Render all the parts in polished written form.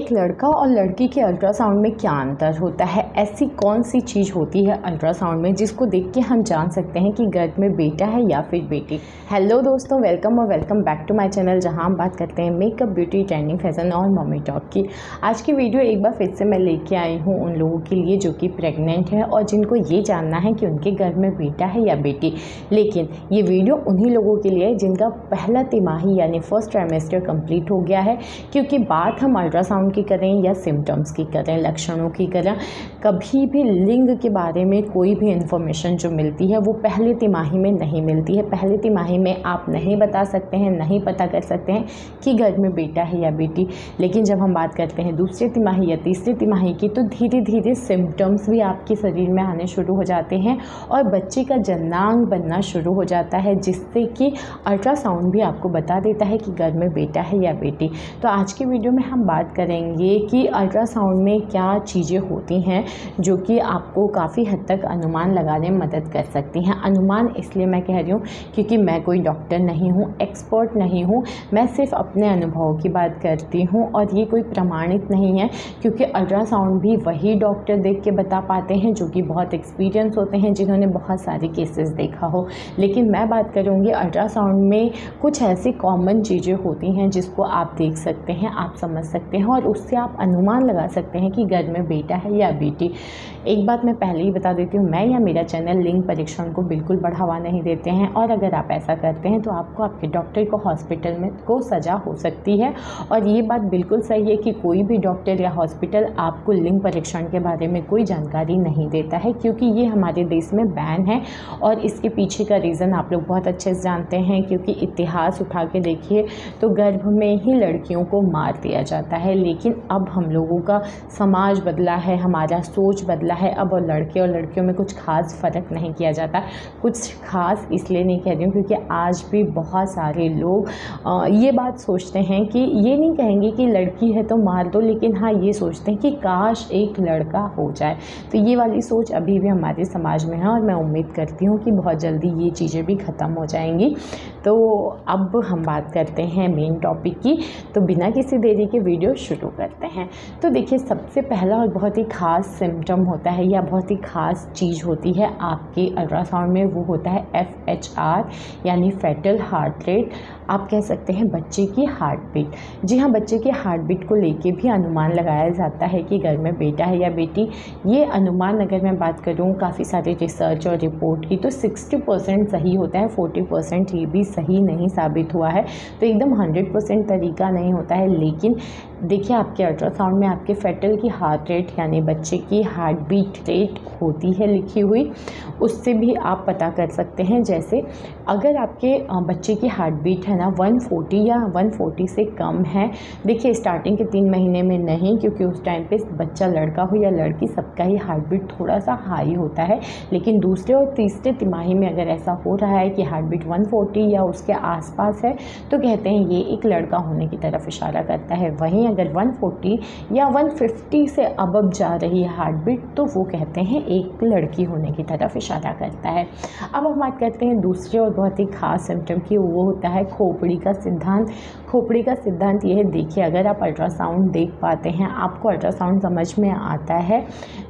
एक लड़का और लड़की के अल्ट्रासाउंड में क्या अंतर होता है? ऐसी कौन सी चीज़ होती है अल्ट्रासाउंड में जिसको देख के हम जान सकते हैं कि गर्भ में बेटा है या फिर बेटी? हेलो दोस्तों, वेलकम और welcome back to my channel, जहां हम बात करते हैं मेकअप, ब्यूटी, ट्रेंडिंग, फैशन और मम्मी टॉक की। आज की वीडियो एक बार फिर से मैं लेके आई हूँ उन लोगों के लिए जो कि प्रेग्नेंट है और जिनको ये जानना है कि उनके गर्भ में बेटा है या बेटी। लेकिन ये वीडियो उन्हीं लोगों के लिए है जिनका पहला तिमाही यानी फर्स्ट ट्राइमेस्टर कंप्लीट हो गया है, क्योंकि बात हम अल्ट्रासाउंड की करें या सिम्टम्स की करें, लक्षणों की करें, कभी भी लिंग के बारे में कोई भी इन्फॉर्मेशन जो मिलती है वो पहले तिमाही में नहीं मिलती है। पहले तिमाही में आप नहीं बता सकते हैं, नहीं पता कर सकते हैं कि घर में बेटा है या बेटी। लेकिन जब हम बात करते हैं दूसरे तिमाही या तीसरे तिमाही की, तो धीरे धीरे सिम्टम्स भी आपके शरीर में आने शुरू हो जाते हैं और बच्चे का जननांग बनना शुरू हो जाता है, जिससे कि अल्ट्रासाउंड भी आपको बता देता है कि घर में बेटा है या बेटी। तो आज की वीडियो में हम बात करेंगे कि अल्ट्रासाउंड में क्या चीज़ें होती हैं जो कि आपको काफ़ी हद तक अनुमान लगाने में मदद कर सकती हैं। अनुमान इसलिए मैं कह रही हूँ क्योंकि मैं कोई डॉक्टर नहीं हूँ, एक्सपर्ट नहीं हूँ, मैं सिर्फ अपने अनुभव की बात करती हूँ और ये कोई प्रमाणित नहीं है, क्योंकि अल्ट्रासाउंड भी वही डॉक्टर देख के बता पाते हैं जो कि बहुत एक्सपीरियंस होते हैं, जिन्होंने बहुत सारे केसेस देखा हो। लेकिन मैं बात करूँगी अल्ट्रासाउंड में कुछ ऐसी कॉमन चीज़ें होती हैं जिसको आप देख सकते हैं, आप समझ सकते हैं और उससे आप अनुमान लगा सकते हैं कि गर्भ में बेटा है या बेटी। एक बात मैं पहले ही बता देती हूँ, मैं या मेरा चैनल लिंग परीक्षण को बिल्कुल बढ़ावा नहीं देते हैं, और अगर आप ऐसा करते हैं तो आपको आपके डॉक्टर को हॉस्पिटल में को सज़ा हो सकती है। और ये बात बिल्कुल सही है कि कोई भी डॉक्टर या हॉस्पिटल आपको लिंग परीक्षण के बारे में कोई जानकारी नहीं देता है, क्योंकि ये हमारे देश में बैन है। और इसके पीछे का रीज़न आप लोग बहुत अच्छे से जानते हैं, क्योंकि इतिहास उठा के देखिए तो गर्भ में ही लड़कियों को मार दिया जाता है। लेकिन अब हम लोगों का समाज बदला है, हमारा सोच बदला है, अब और लड़के और लड़कियों में कुछ खास फ़र्क नहीं किया जाता। कुछ खास इसलिए नहीं कह रही हूँ क्योंकि आज भी बहुत सारे लोग ये बात सोचते हैं कि ये नहीं कहेंगे कि लड़की है तो मार दो, लेकिन हाँ ये सोचते हैं कि काश एक लड़का हो जाए। तो ये वाली सोच अभी भी हमारे समाज में है और मैं उम्मीद करती हूँ कि बहुत जल्दी ये चीज़ें भी ख़त्म हो जाएंगी। तो अब हम बात करते हैं मेन टॉपिक की, तो बिना किसी देरी के वीडियो शुरू करते हैं। तो देखिए, सबसे पहला और बहुत ही ख़ास सिम्टम होता है या बहुत ही ख़ास चीज़ होती है आपके अल्ट्रासाउंड में, वो होता है FHR यानी फेटल हार्ट रेट। आप कह सकते हैं बच्चे की हार्ट बीट। जी हाँ, बच्चे की हार्ट बीट को लेके भी अनुमान लगाया जाता है कि घर में बेटा है या बेटी। ये अनुमान अगर मैं बात करूँ काफ़ी सारे रिसर्च और रिपोर्ट की, तो 60% सही होता है, 40% ये भी सही नहीं साबित हुआ है। तो एकदम 100% तरीका नहीं होता है। लेकिन देखिए, आपके अल्ट्रासाउंड में आपके फेटल की हार्ट रेट यानी बच्चे की हार्ट बीट रेट होती है लिखी हुई, उससे भी आप पता कर सकते हैं। जैसे अगर आपके बच्चे की हार्ट बीट है ना 140 या 140 से कम है, देखिए स्टार्टिंग के 3 महीने में नहीं, क्योंकि उस टाइम पे बच्चा लड़का हो या लड़की सबका ही हार्ट बीट थोड़ा सा हाई होता है। लेकिन दूसरे और तीसरे तिमाही में अगर ऐसा हो रहा है कि हार्ट बीट 140 या उसके आसपास है, तो कहते हैं ये एक लड़का होने की तरफ इशारा करता है। वहीं अगर 140 या 150 से अबव जा रही है हार्ट बीट, तो वो कहते हैं एक लड़की होने की तरफ इशारा करता है। अब हम बात करते हैं दूसरे और बहुत ही खास सिम्टम की, वो होता है खोपड़ी का सिद्धांत। खोपड़ी का सिद्धांत ये है, देखिए अगर आप अल्ट्रासाउंड देख पाते हैं, आपको अल्ट्रासाउंड समझ में आता है,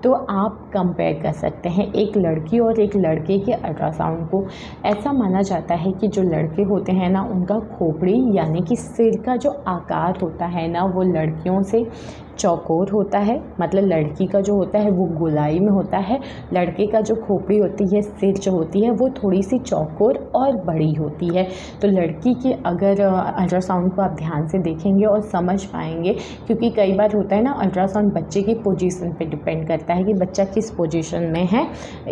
तो आप कंपेयर कर सकते हैं एक लड़की और एक लड़के के अल्ट्रासाउंड को। ऐसा माना जाता है कि जो लड़के होते हैं ना, उनका खोपड़ी यानी कि सिर का जो आकार होता है ना, वो लड़कियों से चौकोर होता है। मतलब लड़की का जो होता है वो गोलाई में होता है, लड़के का जो खोपड़ी होती है, सिर जो होती है, वो थोड़ी सी चौकोर और बड़ी होती है। तो लड़की के अगर अल्ट्रासाउंड को आप ध्यान से देखेंगे और समझ पाएंगे, क्योंकि कई बार होता है ना, अल्ट्रासाउंड बच्चे की पोजीशन पे डिपेंड करता है कि बच्चा किस पोजीशन में है।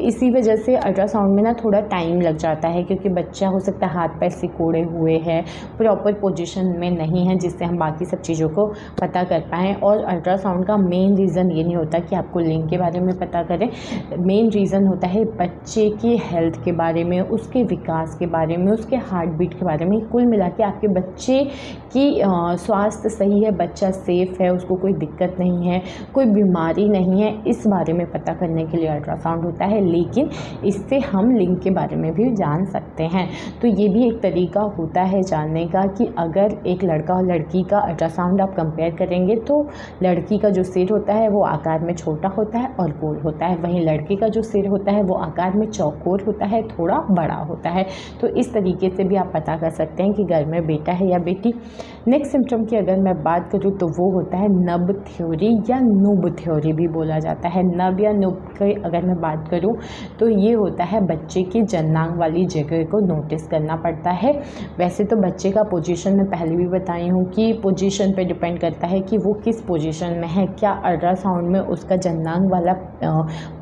इसी वजह से अल्ट्रासाउंड में ना थोड़ा टाइम लग जाता है, क्योंकि बच्चा हो सकता है हाथ पैर सिकोड़े हुए है, प्रॉपर पोजीशन में नहीं है, जिससे हम बाकी सब चीज़ों को पता कर पाएँ। और अल्ट्रासाउंड का मेन रीज़न ये नहीं होता कि आपको लिंग के बारे में पता करें, मेन रीज़न होता है बच्चे की हेल्थ के बारे में, उसके विकास के बारे में, उसके हार्ट बीट के बारे में। कुल मिला के आपके बच्चे की स्वास्थ्य सही है, बच्चा सेफ़ है, उसको कोई दिक्कत नहीं है, कोई बीमारी नहीं है, इस बारे में पता करने के लिए अल्ट्रासाउंड होता है। लेकिन इससे हम लिंग के बारे में भी जान सकते हैं। तो ये भी एक तरीका होता है जानने का कि अगर एक लड़का और लड़की का अल्ट्रासाउंड आप कंपेयर करेंगे, तो लड़की का जो सिर होता है वो आकार में छोटा होता है और गोल होता है, वहीं लड़के का जो सिर होता है वो आकार में चौकोर होता है, थोड़ा बड़ा होता है। तो इस तरीके से भी आप पता कर सकते हैं कि घर में बेटा है या बेटी। नेक्स्ट सिम्टम की अगर मैं बात करूँ तो वो होता है नब थ्योरी या नूब थ्योरी भी बोला जाता है। नब या नूब की अगर मैं बात करूँ तो ये होता है बच्चे की जननांग वाली जगह को नोटिस करना पड़ता है। वैसे तो बच्चे का पोजीशन मैं पहले भी बताई हूँ कि पोजीशन पे डिपेंड करता है कि वो किस पोजीशन में है, क्या अल्ट्रासाउंड में उसका जननांग वाला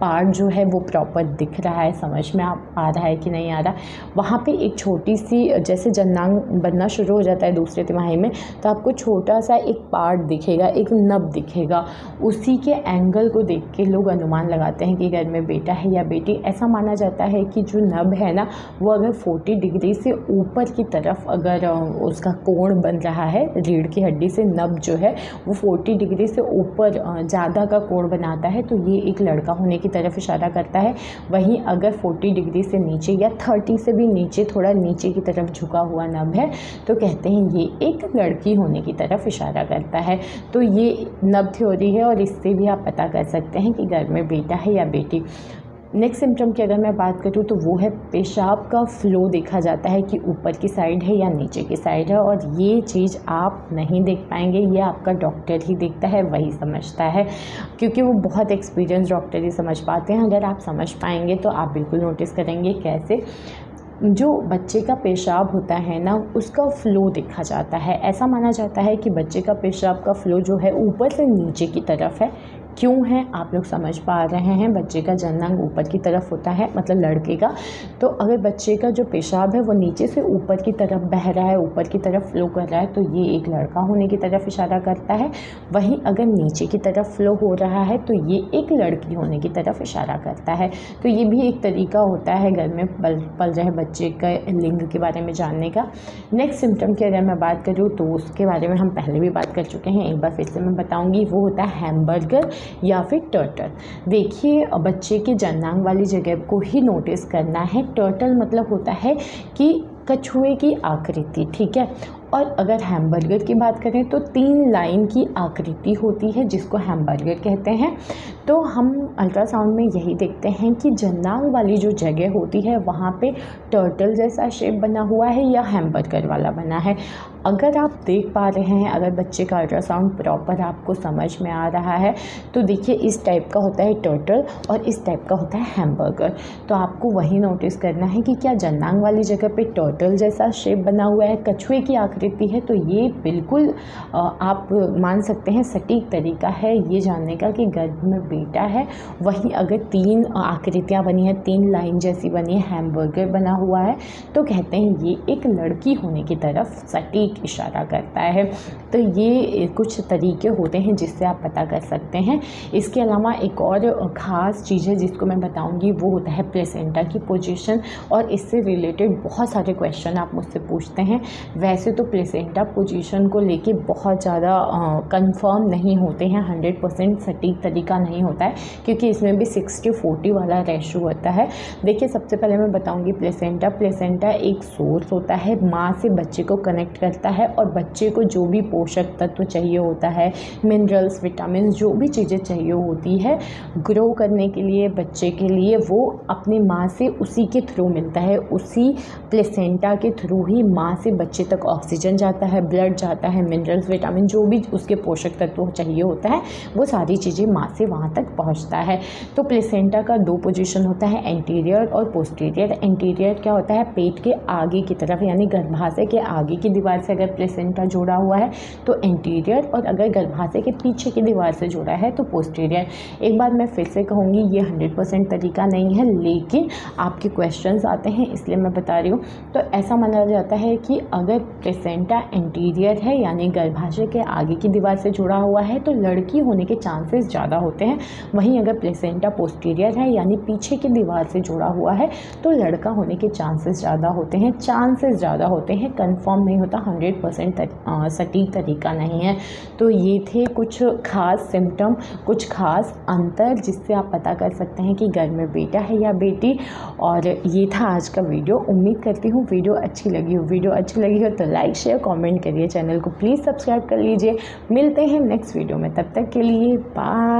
पार्ट जो है वो प्रॉपर दिख रहा है, समझ में आ रहा है कि नहीं आ रहा। वहाँ पे एक छोटी सी, जैसे जननांग बनना शुरू हो जाता है दूसरे तिमाही में, तो आपको छोटा सा एक पार्ट दिखेगा, एक नब दिखेगा। उसी के एंगल को देख के लोग अनुमान लगाते हैं कि घर में बेटा है या बेटी। ऐसा माना जाता है कि जो नब है ना वो अगर 40 डिग्री से ऊपर की तरफ अगर उसका कोण बन रहा है, रीढ़ की हड्डी से नब जो है वो 40 डिग्री से ऊपर ज़्यादा का कोण बनाता है, तो ये एक लड़का होने की तरफ इशारा करता है। वहीं अगर 40 डिग्री से नीचे या 30 से भी नीचे, थोड़ा नीचे की तरफ झुका हुआ नब है, तो कहते हैं ये एक लड़की होने की तरफ इशारा करता है। तो ये नब थ्योरी है और इससे भी आप पता कर सकते हैं कि घर में बेटा है या बेटी। नेक्स्ट सिम्टम की अगर मैं बात करूँ तो वो है पेशाब का फ्लो देखा जाता है कि ऊपर की साइड है या नीचे की साइड है, और ये चीज़ आप नहीं देख पाएंगे, ये आपका डॉक्टर ही देखता है, वही समझता है, क्योंकि वो बहुत एक्सपीरियंस डॉक्टर ही समझ पाते हैं। अगर आप समझ पाएंगे तो आप बिल्कुल नोटिस करेंगे कैसे जो बच्चे का पेशाब होता है ना उसका फ़्लो देखा जाता है। ऐसा माना जाता है कि बच्चे का पेशाब का फ़्लो जो है ऊपर से नीचे की तरफ है। क्यों है आप लोग समझ पा रहे हैं, बच्चे का जननांग ऊपर की तरफ होता है, मतलब लड़के का। तो अगर बच्चे का जो पेशाब है वो नीचे से ऊपर की तरफ बह रहा है, ऊपर की तरफ फ़्लो कर रहा है, तो ये एक लड़का होने की तरफ इशारा करता है। वहीं अगर नीचे की तरफ फ़्लो हो रहा है तो ये एक लड़की होने की तरफ इशारा करता है। तो ये भी एक तरीका होता है घर में पल रहे बच्चे के लिंग के बारे में जानने का। नेक्स्ट सिम्टम की अगर मैं बात करूँ तो उसके बारे में हम पहले भी बात कर चुके हैं, एक बार फिर से मैं बताऊँगी। वो होता है हैमबर्गर या फिर टर्टल। देखिए बच्चे के जननांग वाली जगह को ही नोटिस करना है। टर्टल मतलब होता है कि कछुए की आकृति, ठीक है। और अगर हैमबर्गर की बात करें तो 3 लाइन की आकृति होती है जिसको हैमबर्गर कहते हैं। तो हम अल्ट्रासाउंड में यही देखते हैं कि जननांग वाली जो जगह होती है वहाँ पे टर्टल जैसा शेप बना हुआ है या हैमबर्गर वाला बना है। अगर आप देख पा रहे हैं, अगर बच्चे का अल्ट्रासाउंड प्रॉपर आपको समझ में आ रहा है तो देखिए इस टाइप का होता है टर्टल और इस टाइप का होता है हैमबर्गर। तो आपको वही नोटिस करना है कि क्या जननांग वाली जगह पे टर्टल जैसा शेप बना हुआ है, कछुए की आकृति है, तो ये बिल्कुल आप मान सकते हैं सटीक तरीका है ये जानने का कि गर्भ में बेटा है। वहीं अगर 3 आकृतियाँ बनी हैं, 3 लाइन जैसी बनी है, हैमबर्गर बना हुआ है, तो कहते हैं ये एक लड़की होने की तरफ सटीक इशारा करता है। तो ये कुछ तरीके होते हैं जिससे आप पता कर सकते हैं। इसके अलावा एक और ख़ास चीज़ है जिसको मैं बताऊंगी, वो होता है प्लेसेंटा की पोजीशन, और इससे रिलेटेड बहुत सारे क्वेश्चन आप मुझसे पूछते हैं। वैसे तो प्लेसेंटा पोजीशन को लेके बहुत ज़्यादा कंफर्म नहीं होते हैं, 100% सटीक तरीका नहीं होता है, क्योंकि इसमें भी 60-40 वाला रेशो होता है। देखिए सबसे पहले मैं बताऊँगी प्लेसेंटा एक सोर्स होता है, माँ से बच्चे को कनेक्ट करता है और बच्चे को जो भी पोषक तत्व चाहिए होता है, मिनरल्स, विटामिन, जो भी चीज़ें चाहिए होती है ग्रो करने के लिए बच्चे के लिए, वो अपनी माँ से उसी के थ्रू मिलता है। उसी प्लेसेंटा के थ्रू ही माँ से बच्चे तक ऑक्सीजन जाता है, ब्लड जाता है, मिनरल्स, विटामिन, जो भी उसके पोषक तत्व चाहिए होता है वो सारी चीज़ें माँ से वहाँ तक पहुँचता है। तो प्लेसेंटा का 2 पोजीशन होता है, एंटीरियर और पोस्टीरियर। एंटीरियर क्या होता है, पेट के आगे की तरफ, यानी गर्भाशय के आगे की दीवार से अगर प्लेसेंटा जोड़ा हुआ है तो एंटीरियर, और अगर गर्भाशय के पीछे की दीवार से जोड़ा है तो पोस्टीरियर। एक बार मैं फिर से कहूँगी, ये 100% तरीका नहीं है, लेकिन आपके क्वेश्चंस आते हैं इसलिए मैं बता रही हूँ। तो ऐसा माना जाता है कि अगर प्लेसेंटा एंटीरियर है यानी गर्भाशय के आगे की दीवार से जुड़ा हुआ है तो लड़की होने के चांसेस ज़्यादा होते हैं। वहीं अगर प्लेसेंटा पोस्टीरियर है यानी पीछे की दीवार से जुड़ा हुआ है तो लड़का होने के चांसेस ज़्यादा होते हैं। चांसेस ज़्यादा होते हैं, कंफर्म नहीं होता 100% सटीक तरीका नहीं है। तो ये थे कुछ ख़ास सिम्टम, कुछ ख़ास अंतर जिससे आप पता कर सकते हैं कि घर में बेटा है या बेटी। और ये था आज का वीडियो। उम्मीद करती हूँ वीडियो अच्छी लगी हो तो लाइक शेयर कमेंट करिए, चैनल को प्लीज़ सब्सक्राइब कर लीजिए। मिलते हैं नेक्स्ट वीडियो में, तब तक के लिए बाय।